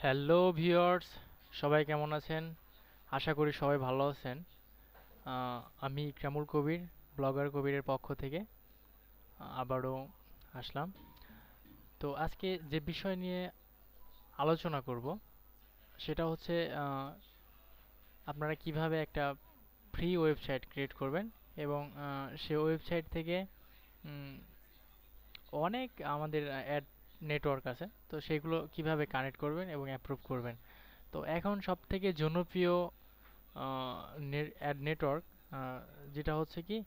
Hello viewers, সবাই কেমন আছেন? আশা করি সবাই ভালো আছেন। আমি ইকরামুল কবির, ব্লগার কবিরের পক্ষ থেকে আবারও আসলাম। তো আজকে যে বিষয় নিয়ে আলোচনা করব সেটা হচ্ছে আপনারা কিভাবে একটা ফ্রি ওয়েবসাইট ক্রিয়েট করবেন এবং সে ওয়েবসাইট থেকে উম, অনেক আমাদের অ্যাড নেটওয়ার্ক আছে, তো সেগুলো কিভাবে কানেক্ট করবেন এবং অ্যাপ্রুভ করবেন। তো এখন সবথেকে জনপ্রিয় অ্যাড নেটওয়ার্ক যেটা হচ্ছে কি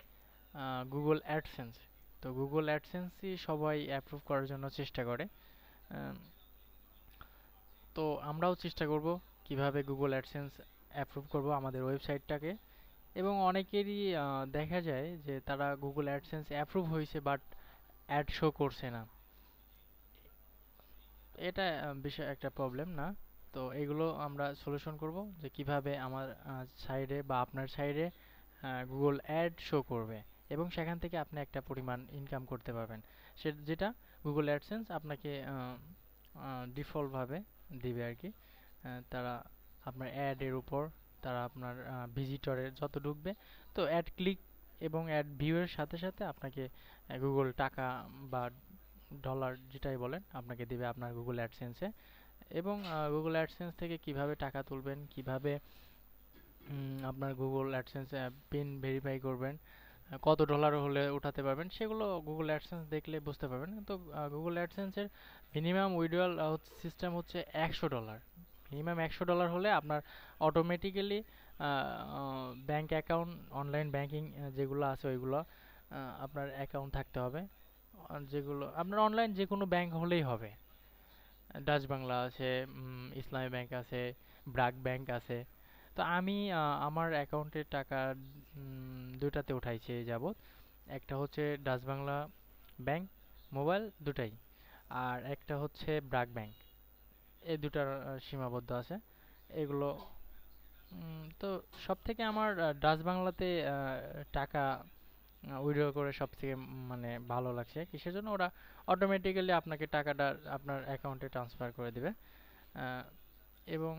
গুগল অ্যাডসেন্স। তো গুগল অ্যাডসেন্সই সবাই অ্যাপ্রুভ করার জন্য চেষ্টা করে। আম, তো আমরাও চেষ্টা করব কিভাবে গুগল অ্যাডসেন্স অ্যাপ্রুভ করব আমাদের ওয়েবসাইটটাকে। এবং অনেকেরই দেখা যায় যে তারা গুগল অ্যাডসেন্স অ্যাপ্রুভ হয়েছে বাট অ্যাড শো করছে না। এটা বিষয় একটা প্রবলেম না। তো এগুলো আমরা সলিউশন করব যে কিভাবে আমার সাইডে বা আপনার সাইডে গুগল অ্যাড শো করবে এবং সেখান থেকে আপনি একটা পরিমাণ ইনকাম করতে পারবেন। যেটা গুগল অ্যাডসেন্স আপনাকে ডিফল্টভাবে দিবে আর কি। তারা আপনার অ্যাডের উপর তারা আপনার ভিজিটরের যত ঢুকবে, তো অ্যাড ক্লিক এবং অ্যাড ভিউয়ের সাথে সাথে আপনাকে গুগল টাকা বা ডলার যেটাই বলেন আপনাকে দিবে আপনার গুগল অ্যাডসেন্সে। এবং গুগল অ্যাডসেন্স থেকে কিভাবে টাকা তুলবেন, কিভাবে আপনার গুগল অ্যাডসেন্স পিন ভেরিফাই করবেন, কত ডলার হলে উঠাতে পারবেন, সেগুলো গুগল অ্যাডসেন্স দেখলে বুঝতে পারবেন। তো গুগল অ্যাডসেন্সের মিনিমাম উইথড্রয়াল সিস্টেম হচ্ছে $100। মিনিমাম $100 হলে আপনার automatically bank account, online banking যেগুলো আছে ওইগুলো আপনার অ্যাকাউন্ট থাকতে হবে। যেগুলো আপনার অনলাইন যে কোনো ব্যাংক হলেই হবে। ডাচ বাংলা আছে, ইসলামী ব্যাংক আছে, ব্র্যাক ব্যাংক আছে। তো আমি আমার অ্যাকাউন্টের টাকা দুটাতে উঠাইছি এই যাবৎ। একটা হচ্ছে ডাচ বাংলা ব্যাংক মোবাইল দুটাই, আর একটা হচ্ছে ব্র্যাক ব্যাংক। এই দুটার সীমাবদ্ধ আছে এগুলো। তো সব থেকে আমার ডাচ বাংলাতে টাকা উইথড্র করে সব থেকে মানে ভালো লাগছে। কিসের জন্য? ওরা অটোমেটিক্যালি আপনাকে টাকাটা আপনার অ্যাকাউন্টে ট্রান্সফার করে দিবে। আহ, এবং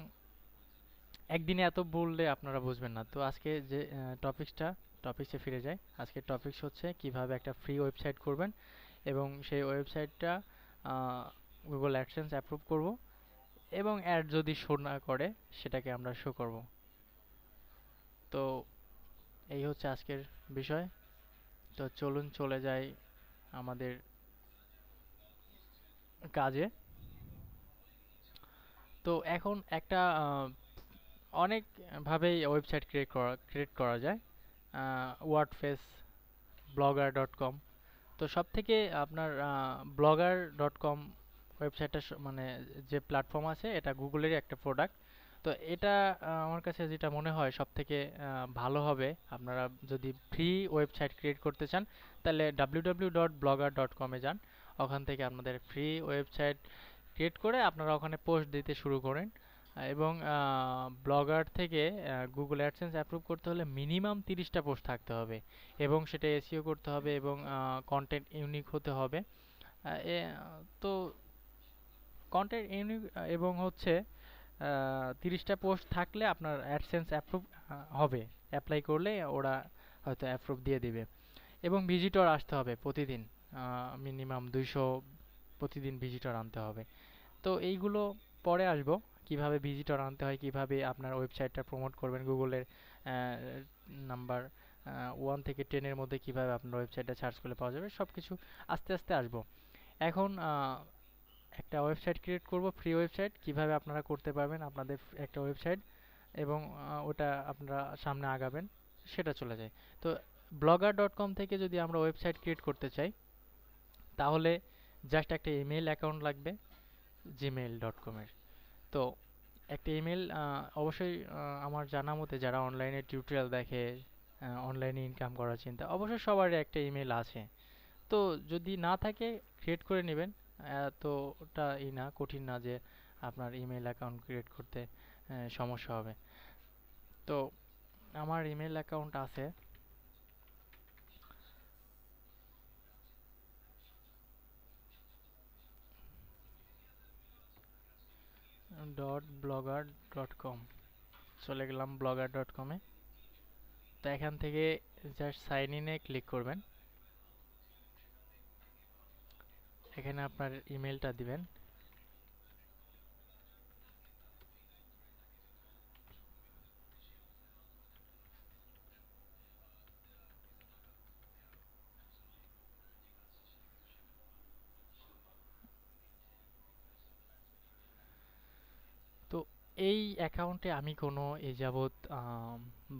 একদিনে এত বললে আপনারা বুঝবেন না। তো আজকে যে টপিক্সে ফিরে যাই। আজকের টপিকস হচ্ছে কিভাবে একটা ফ্রি ওয়েবসাইট করবেন এবং সেই ওয়েবসাইটটা গুগল অ্যাডসেন্স অ্যাপ্রুভ করব এবং অ্যাড যদি শো না করে সেটাকে আমরা শো করব। তো এই হচ্ছে আজকের বিষয়। তো চলুন চলে যাই আমাদের কাজে। তো এখন একটা অনেক ভাবেই ওয়েবসাইট ক্রিয়েট করা যায়। WordPress, blogger.com। তো সব থেকে আপনার blogger.com ওয়েবসাইটটা মানে যে প্ল্যাটফর্ম আছে এটা গুগলেরই একটা প্রোডাক্ট। তো এটা আমার কাছে যেটা মনে হয় সব থেকে ভালো হবে আপনারা যদি ফ্রি ওয়েবসাইট ক্রিয়েট করতে চান তাহলে www.blogger.com এ যান। ওখান থেকে আপনাদের ফ্রি ওয়েবসাইট ক্রিয়েট করে আপনারা ওখানে পোস্ট দিতে শুরু করেন। এবং ব্লগার থেকে গুগল অ্যাডসেন্স অ্যাপ্রুভ করতে হলে মিনিমাম 30টা পোস্ট থাকতে হবে এবং সেটা এসইও করতে হবে এবং কন্টেন্ট ইউনিক হতে হবে। তো কন্টেন্ট ইউনিক এবং হচ্ছে 30টা পোস্ট থাকলে আপনার অ্যাডসেন্স অ্যাপ্রুভ হবে। অ্যাপ্লাই করলে ওরা হয়তো অ্যাপ্রুভ দিয়ে দিবে। এবং ভিজিটর আসতে হবে প্রতিদিন, মিনিমাম 200 প্রতিদিন ভিজিটর আনতে হবে। তো এইগুলো পরে আসবো, কিভাবে ভিজিটর আনতে হয়, কিভাবে আপনার ওয়েবসাইটটা প্রমোট করবেন গুগলের নাম্বার 1 থেকে 10 এর মধ্যে কিভাবে আপনার ওয়েবসাইটটা সার্চ করলে পাওয়া যাবে, সব কিছু আস্তে আস্তে আসবো। এখন একটা ওয়েবসাইট ক্রিয়েট করব, ফ্রি ওয়েবসাইট কিভাবে আপনারা করতে পারবেন আপনাদের একটা ওয়েবসাইট এবং ওটা আপনারা সামনে আগাবেন সেটা চলে যায়। তো blogger.com থেকে যদি আমরা ওয়েবসাইট ক্রিয়েট করতে চাই তাহলে জাস্ট একটা ইমেল অ্যাকাউন্ট লাগবে gmail.com এর। তো একটা ইমেল অবশ্যই আমার জানা মতে যারা অনলাইনে টিউটোরিয়াল দেখে, অনলাইনে ইনকাম করার চিন্তা, অবশ্যই সবারই একটা ইমেল আছে। তো যদি না থাকে ক্রিয়েট করে নেবেন। তো ওটা না কঠিন না যে আপনার ইমেল অ্যাকাউন্ট ক্রিয়েট করতে সমস্যা হবে। তো আমার ইমেল অ্যাকাউন্ট আছে। blogger.com চলে গেলাম blogger.com-এ। তো এখান থেকে জাস্ট সাইন ইনে ক্লিক করবেন। এখানে আপনার ইমেলটা দিবেন। তো এই অ্যাকাউন্টে আমি কোনো এ যাবৎ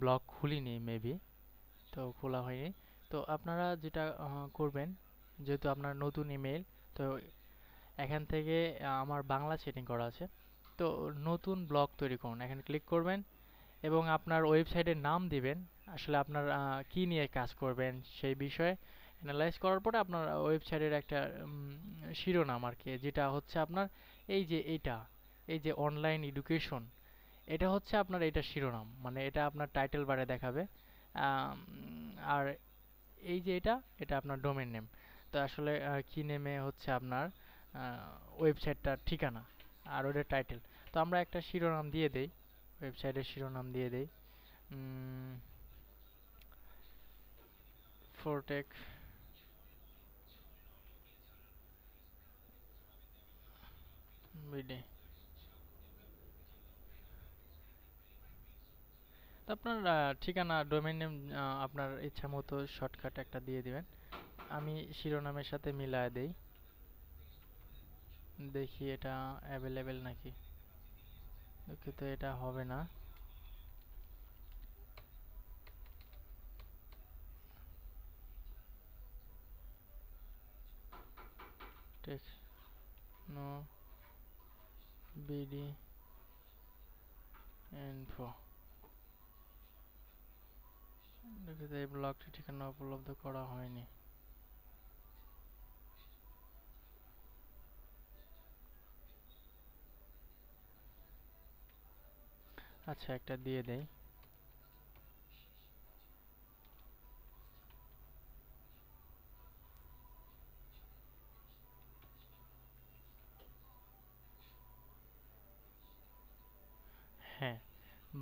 ব্লগ খুলিনি মেবি, তো খোলা হয়নি। তো আপনারা যেটা করবেন, যেহেতু আপনার নতুন ইমেল, তো এখান থেকে আমার বাংলা সেটিং করা আছে, তো নতুন ব্লগ তৈরি করুন, এখানে ক্লিক করবেন এবং আপনার ওয়েবসাইটের নাম দিবেন। আসলে আপনার কি নিয়ে কাজ করবেন সেই বিষয়ে অ্যানালাইজ করার পরে আপনার ওয়েবসাইটের একটা শিরোনাম আর কি, যেটা হচ্ছে আপনার এই যে এইটা, এই যে অনলাইন এডুকেশন, এটা হচ্ছে আপনার এটা শিরোনাম, মানে এটা আপনার টাইটেল বারে দেখাবে। আর এই যে এটা আপনার ডোমেন নেম। তো আসলে কি নেমে হচ্ছে আপনার ওয়েবসাইটটার ঠিকানা, আর ওটার টাইটেল। তো আমরা একটা শিরোনাম দিয়ে দেই, ওয়েবসাইটের শিরোনাম দিয়ে দেই ফোরটেক বিডি। তো আপনার ঠিকানা, ডোমেন নেম আপনার ইচ্ছা মতো শর্টকাট একটা দিয়ে দিবেন। আমি শিরোনামের সাথে মিলায় দেই, দেখি এটা অ্যাভেলেবেল নাকি। দুঃখিত, এটা হবে না। Techno BD Info. দুঃখিত, এই ব্লগটি ঠিকানা উপলব্ধ করা হয়নি। আচ্ছা, একটা দিয়ে দেই। হ্যাঁ,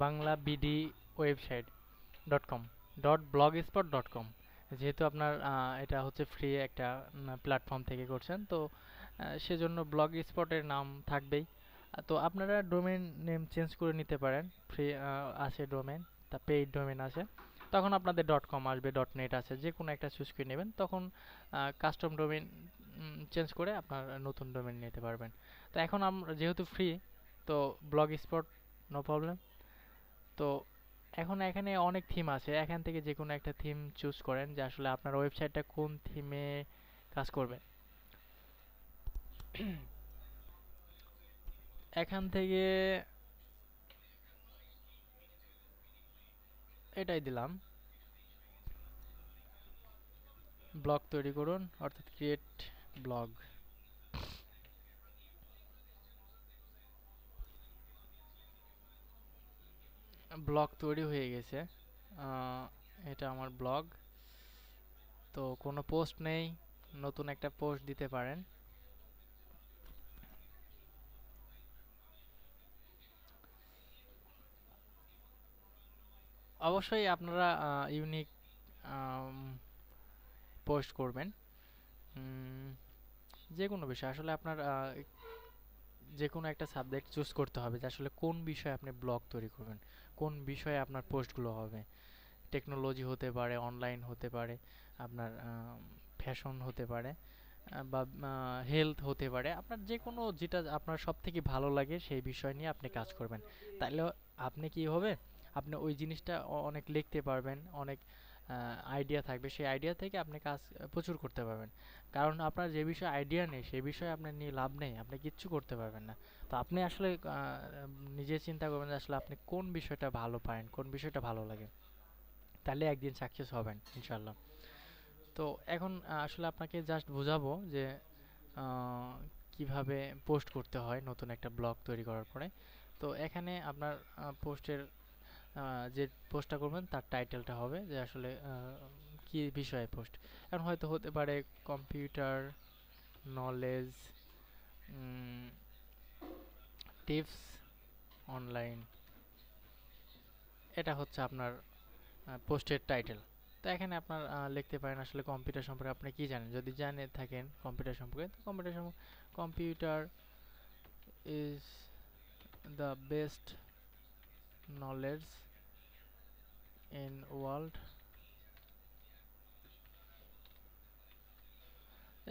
Bangla BD website .com .blogspot.com। যেহেতু আপনার এটা হচ্ছে ফ্রি একটা প্ল্যাটফর্ম থেকে করছেন, তো সেজন্য ব্লগ স্পটের নাম থাকবেই। তো আপনারা ডোমেন নেম চেঞ্জ করে নিতে পারেন, ফ্রি আছে ডোমেন, তা পেইড ডোমেন আছে। তখন আপনাদের .com আসবে, .net আছে, যে কোনো একটা চুজ করে নেবেন। তখন কাস্টম ডোমেন চেঞ্জ করে আপনার নতুন ডোমেন নিতে পারবেন। তো এখন আমরা যেহেতু ফ্রি, তো ব্লগ স্পট নো প্রবলেম। তো এখন এখানে অনেক থিম আছে, এখান থেকে যে কোনো একটা থিম চুজ করেন যে আসলে আপনার ওয়েবসাইটটা কোন থিমে কাজ করবে। এখান থেকে এটাই দিলাম, ব্লগ তৈরি করুন, অর্থাৎ ক্রিয়েট ব্লগ। ব্লগ তৈরি হয়ে গেছে, এটা আমার ব্লগ। তো কোনো পোস্ট নেই, নতুন একটা পোস্ট দিতে পারেন। অবশ্যই আপনারা ইউনিক পোস্ট করবেন। যে কোনো বিষয়, আসলে আপনার যে কোনো একটা সাবজেক্ট চুজ করতে হবে যে আসলে কোন বিষয়ে আপনি ব্লগ তৈরি করবেন, কোন বিষয়ে আপনার পোস্টগুলো হবে। টেকনোলজি হতে পারে, অনলাইন হতে পারে, আপনার ফ্যাশন হতে পারে, বা হেলথ হতে পারে। আপনার যে কোনো, যেটা আপনার সব থেকে ভালো লাগে সেই বিষয় নিয়ে আপনি কাজ করবেন। তাইলে আপনি কি হবে, আপনি ওই জিনিসটা অনেক লিখতে পারবেন, অনেক আইডিয়া থাকবে, সেই আইডিয়া থেকে আপনি কাজ প্রচুর করতে পারবেন। কারণ আপনার যে বিষয়ে আইডিয়া নেই সেই বিষয়ে আপনার নিয়ে লাভ নেই, আপনি কিচ্ছু করতে পারবেন না। তো আপনি আসলে নিজে চিন্তা করবেন যে আসলে আপনি কোন বিষয়টা ভালো পারেন, কোন বিষয়টা ভালো লাগে, তাহলে একদিন সাকসেস হবেন ইনশাল্লাহ। তো এখন আসলে আপনাকে জাস্ট বোঝাবো যে কিভাবে পোস্ট করতে হয় নতুন একটা ব্লগ তৈরি করার পরে। তো এখানে আপনার পোস্টের যে পোস্টটা করবেন তার টাইটেলটা হবে যে আসলে কি বিষয়ে পোস্ট। এখন হয়তো হতে পারে কম্পিউটার নলেজ টিপস, অনলাইন, এটা হচ্ছে আপনার পোস্টের টাইটেল। তো এখানে আপনার লিখতে পারেন আসলে কম্পিউটার সম্পর্কে আপনি কি জানেন। যদি জানে থাকেন কম্পিউটার সম্পর্কে, তো computer is the best knowledge in world,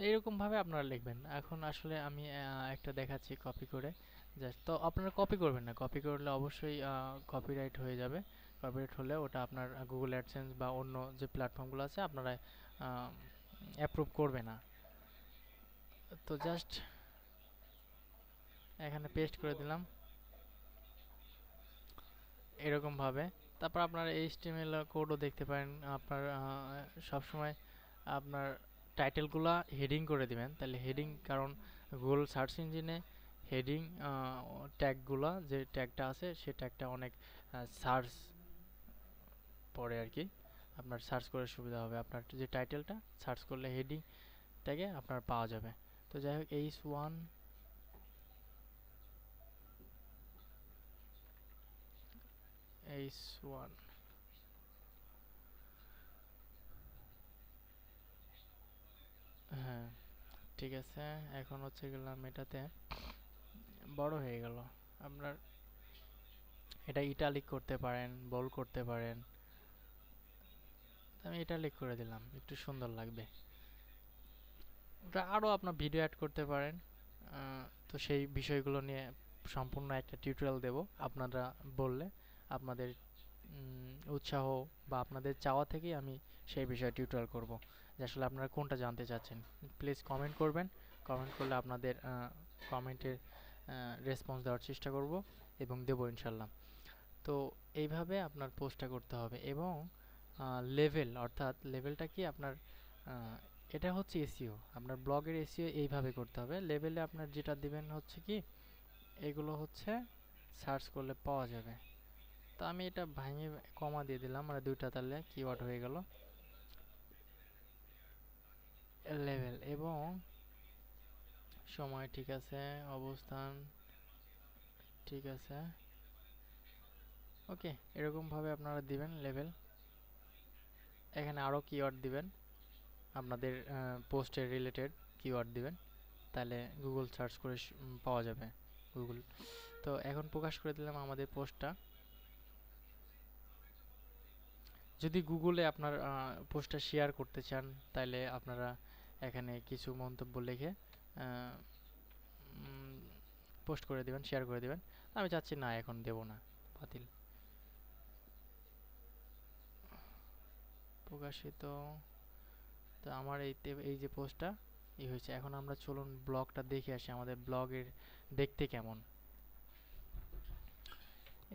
এইরকম ভাবে আপনারা লিখবেন। এখন আসলে আমি একটা দেখাচ্ছি কপি করে জাস্ট। তো আপনারা কপি করবেন না, কপি করলে অবশ্যই কপিরাইট হয়ে যাবে। কপিরাইট হলে ওটা আপনার গুগল অ্যাডসেন্স বা অন্য যে প্ল্যাটফর্মগুলো আছে আপনারা অ্যাপ্রুভ করবে না। তো জাস্ট এখানে পেস্ট করে দিলাম এরকম ভাবে। তারপর আপনার এইচটিএমএল কোডও দেখতে পারেন। আপনার সবসময় আপনার টাইটেলগুলা হেডিং করে দিবেন, তাহলে হেডিং, কারণ গুগল সার্চ ইঞ্জিনে হেডিং ট্যাগগুলা যে ট্যাগটা আছে সে ট্যাগটা অনেক সার্চ পড়ে আর কি, আপনার সার্চ করে সুবিধা হবে। আপনার যে টাইটেলটা সার্চ করলে হেডিং ট্যাগে আপনার পাওয়া যাবে। তো যাই হোক H1 H1 হ্যাঁ ঠিক আছে। এখন হচ্ছে গেলাম এটাতে বড় হয়ে গেল। আপনার এটা ইটালিক করতে পারেন, বোল্ড করতে পারেন। আমি ইটালিক করে দিলাম, একটু সুন্দর লাগবে। ওটা আরও আপনার ভিডিও অ্যাড করতে পারেন। তো সেই বিষয়গুলো নিয়ে সম্পূর্ণ একটা টিউটোরিয়াল দেব আপনারা বললে। আপনাদের উৎসাহ বা আপনাদের চাওয়া থেকেই আমি সেই বিষয়ে টিউটোরিয়াল করব, যে আসলে আপনারা কোনটা জানতে চাচ্ছেন। প্লিজ কমেন্ট করবেন, কমেন্ট করলে আপনাদের কমেন্টের রেসপন্স দেওয়ার চেষ্টা করব এবং দেবো ইনশাল্লাহ। তো এইভাবে আপনার পোস্টটা করতে হবে। এবং লেভেল, অর্থাৎ লেভেলটা কি আপনার, এটা হচ্ছে এসইও, আপনার ব্লগের এসইও এইভাবে করতে হবে। লেভেলে আপনার যেটা দিবেন হচ্ছে কি, এগুলো হচ্ছে সার্চ করলে পাওয়া যাবে। তো আমি এটা ভাঙে কমা দিয়ে দিলাম, মানে দুইটা তাহলে কিওয়ার্ড হয়ে গেল লেভেল। এবং সময় ঠিক আছে, অবস্থান ঠিক আছে, ওকে। এরকম ভাবে আপনারা দিবেন লেভেল। এখানে আরও কিওয়ার্ড দিবেন, আপনাদের পোস্টের রিলেটেড কিওয়ার্ড দিবেন, তাহলে গুগল সার্চ করে পাওয়া যাবে গুগল। তো এখন প্রকাশ করে দিলাম আমাদের পোস্টটা। যদি গুগলে আপনার পোস্টটা শেয়ার করতে চান, তাহলে আপনারা এখানে কিছু মন্তব্য লিখে পোস্ট করে দিবেন, শেয়ার করে দিবেন। আমি চাচ্ছি না, এখন দেব না, বাতিল। প্রকাশিত। তো আমার এই যে পোস্টটা এই হয়েছে। এখন আমরা চলুন ব্লগটা দেখে আসি আমাদের ব্লগের দেখতে কেমন।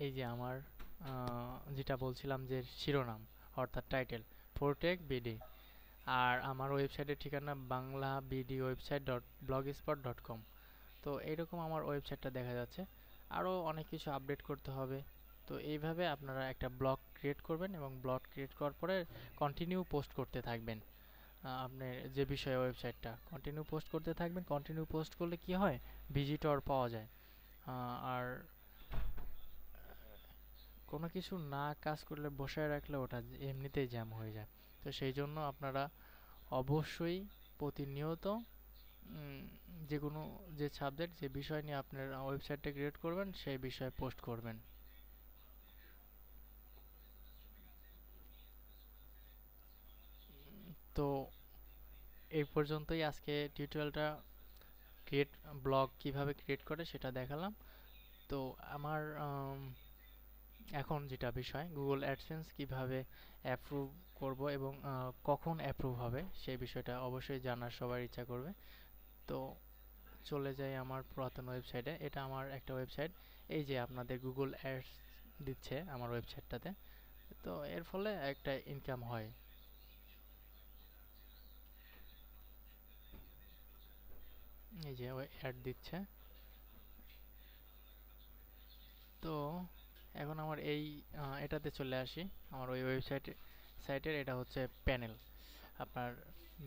এই যে আমার যেটা বলছিলাম যে শিরোনাম অর্থাৎ টাইটেল, ফোরটেক বিডি। আর আমার ওয়েবসাইটের ঠিকানা banglaBDwebsite.blogspot.com। তো এইরকম আমার ওয়েবসাইটটা দেখা যাচ্ছে। আরও অনেক কিছু আপডেট করতে হবে। তো এইভাবে আপনারা একটা ব্লগ ক্রিয়েট করবেন এবং ব্লগ ক্রিয়েট করার পরে কন্টিনিউ পোস্ট করতে থাকবেন। আপনার যে বিষয়ে ওয়েবসাইটটা কন্টিনিউ পোস্ট করতে থাকবেন। কন্টিনিউ পোস্ট করলে কি হয়, ভিজিটর পাওয়া যায়। আর কোনো কিছু না কাজ করলে বসায় রাখলে ওটা এমনিতেই জ্যাম হয়ে যায়। তো সেই জন্য আপনারা অবশ্যই প্রতিনিয়ত যে কোনো যে সাবজেক্ট, যে বিষয় নিয়ে আপনার ওয়েবসাইটটা ক্রিয়েট করবেন সেই বিষয়ে পোস্ট করবেন। তো এই পর্যন্তই আজকে টিউটোরিয়ালটা। ক্রিয়েট ব্লগ কিভাবে ক্রিয়েট করে সেটা দেখালাম। তো আমার এখন যেটা বিষয়, গুগল অ্যাডসেন্স কিভাবে অ্যাপ্রুভ করব এবং কখন অ্যাপ্রুভ হবে সেই বিষয়টা অবশ্যই জানার সবার ইচ্ছা করবে। তো চলে যাই আমার পুরাতন ওয়েবসাইটে। এটা আমার একটা ওয়েবসাইট। এই যে আপনাদের গুগল অ্যাডস দিচ্ছে আমার ওয়েবসাইটটাতে। তো এর ফলে একটা ইনকাম হয়। এই যে অ্যাড দিচ্ছে। তো এখন আমার এই এটাতে চলে আসি। আমার ওই সাইটের এটা হচ্ছে প্যানেল, আপনার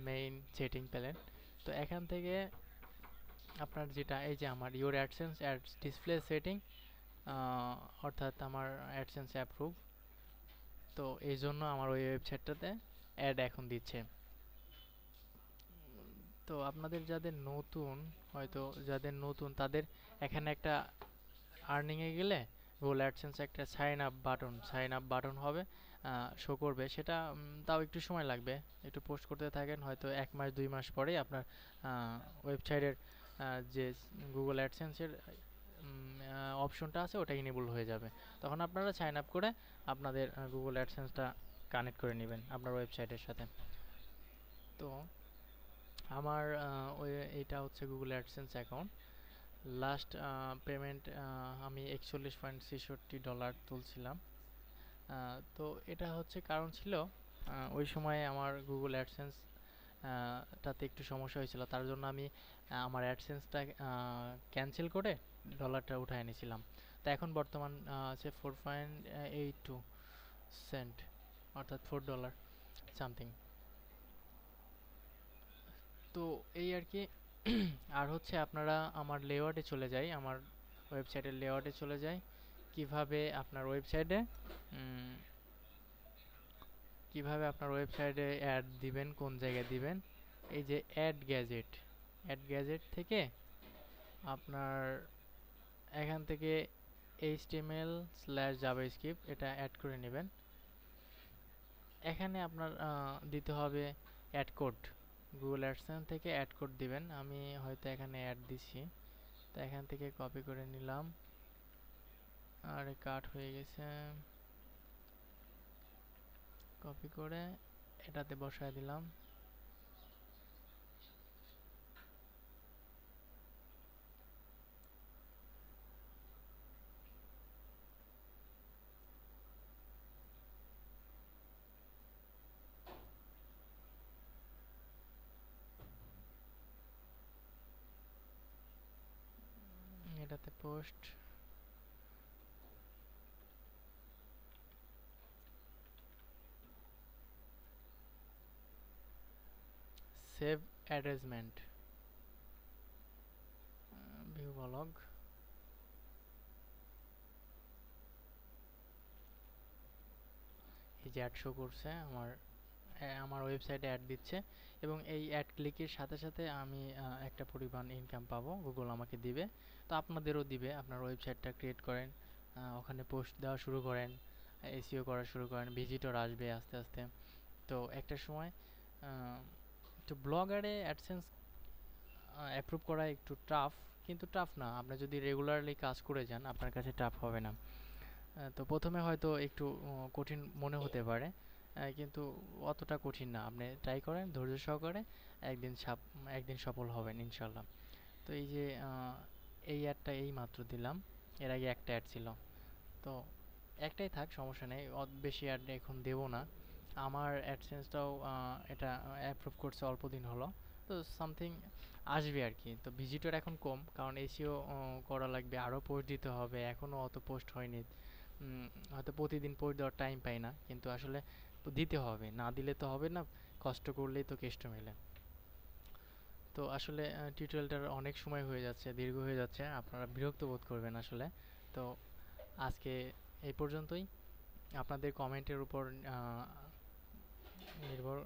মেইন সেটিং প্যানেল। তো এখান থেকে আপনার যেটা, এই যে আমার your AdSense ads display setting, অর্থাৎ আমার অ্যাডসেন্স অ্যাপ্রুভ। তো এই জন্য আমার ওই ওয়েবসাইটটাতে অ্যাড এখন দিচ্ছে। তো আপনাদের যাদের নতুন, হয়তো যাদের নতুন তাদের এখানে একটা আর্নিংয়ে গেলে গুগল অ্যাডসেন্স একটা সাইন আপ বাটন হবে, শো করবে। সেটা তাও একটু সময় লাগবে, একটু পোস্ট করতে থাকেন, হয়তো 1 মাস 2 মাস পরেই আপনার ওয়েবসাইটের যে গুগল অ্যাডসেন্সের অপশনটা আছে ওটা ইনেবল হয়ে যাবে। তখন আপনারা সাইন আপ করে আপনাদের গুগল অ্যাডসেন্সটা কানেক্ট করে নেবেন আপনার ওয়েবসাইটের সাথে। তো আমার এইটা হচ্ছে Google AdSense account. Last payment আমি $41.63 তুলছিলাম। তো এটা হচ্ছে কারণ ছিল, ওই সময়ে আমার গুগল অ্যাডসেন্স টাতে একটু সমস্যা হয়েছিল, তার জন্য আমি আমার অ্যাডসেন্সটা ক্যান্সেল করে ডলারটা উঠায় নিয়েছিলাম। তো এখন বর্তমান আছে 4.82 সেন্ট, অর্থাৎ $4 সামথিং। তো এই আর কি। আর হচ্ছে আপনারা আমার লেআউটে চলে যাই, আমার ওয়েবসাইটের লেআউটে চলে যাই। কিভাবে আপনার ওয়েবসাইটে অ্যাড দিবেন, কোন জায়গায় দিবেন। এই যে অ্যাড গ্যাজেট থেকে আপনার এখান থেকে HTML/JavaScript এটা অ্যাড করে নেবেন। এখানে আপনার দিতে হবে অ্যাড কোড, গুগল অ্যাডসেন্স থেকে অ্যাড কোড দিবেন। আমি হয়তো এখানে অ্যাড দিচ্ছি, তো এখান থেকে কপি করে নিলাম, আর কাট হয়ে গেছে, কপি করে এটাতে বসায় দিলাম। এটাতে পোস্ট, সেভ অ্যাড্রেসমেন্ট, ভিউ ব্লগ। এই যে অ্যাড শো করছে, আমার ওয়েবসাইটে অ্যাড দিচ্ছে, এবং এই অ্যাড ক্লিকের সাথে সাথে আমি একটা পরিমাণ ইনকাম পাবো, গুগল আমাকে দিবে। তো আপনাদেরও দিবে। আপনার ওয়েবসাইটটা ক্রিয়েট করেন, ওখানে পোস্ট দেওয়া শুরু করেন, এসইও করা শুরু করেন, ভিজিটর আসবে আস্তে আস্তে। তো একটা সময় তো ব্লগারে অ্যাডসেন্স অ্যাপ্রুভ করা একটু টাফ, কিন্তু টাফ না, আপনি যদি রেগুলারলি কাজ করে যান আপনার কাছে টাফ হবে না। তো প্রথমে হয়তো একটু কঠিন মনে হতে পারে, কিন্তু অতটা কঠিন না। আপনি ট্রাই করেন ধৈর্য সহকারে, একদিন একদিন সফল হবেন ইনশাল্লাহ। তো এই যে এই অ্যাডটা এই মাত্র দিলাম, এর আগে একটা অ্যাড ছিল। তো একটাই থাক, সমস্যা নেই, বেশি অ্যাড এখন দেবো না। আমার অ্যাডসেন্সটাও এটা অ্যাপ্রুভ করছে অল্প দিন হলো, তো সামথিং আসবে আর কি। তো ভিজিটর এখন কম, কারণ এসিও করা লাগবে, আরও পোস্ট দিতে হবে, এখনও অত পোস্ট হয়নি। হয়তো প্রতিদিন পোস্ট দেওয়ার টাইম পাই না, কিন্তু আসলে দিতে হবে, না দিলে তো হবে না, কষ্ট করলেই তো কেষ্ট মেলে। তো আসলে টিউটোরিয়ালটার অনেক সময় হয়ে যাচ্ছে, দীর্ঘ হয়ে যাচ্ছে, আপনারা বিরক্ত বোধ করবেন আসলে। তো আজকে এই পর্যন্তই। আপনাদের কমেন্টের উপর নির্ভর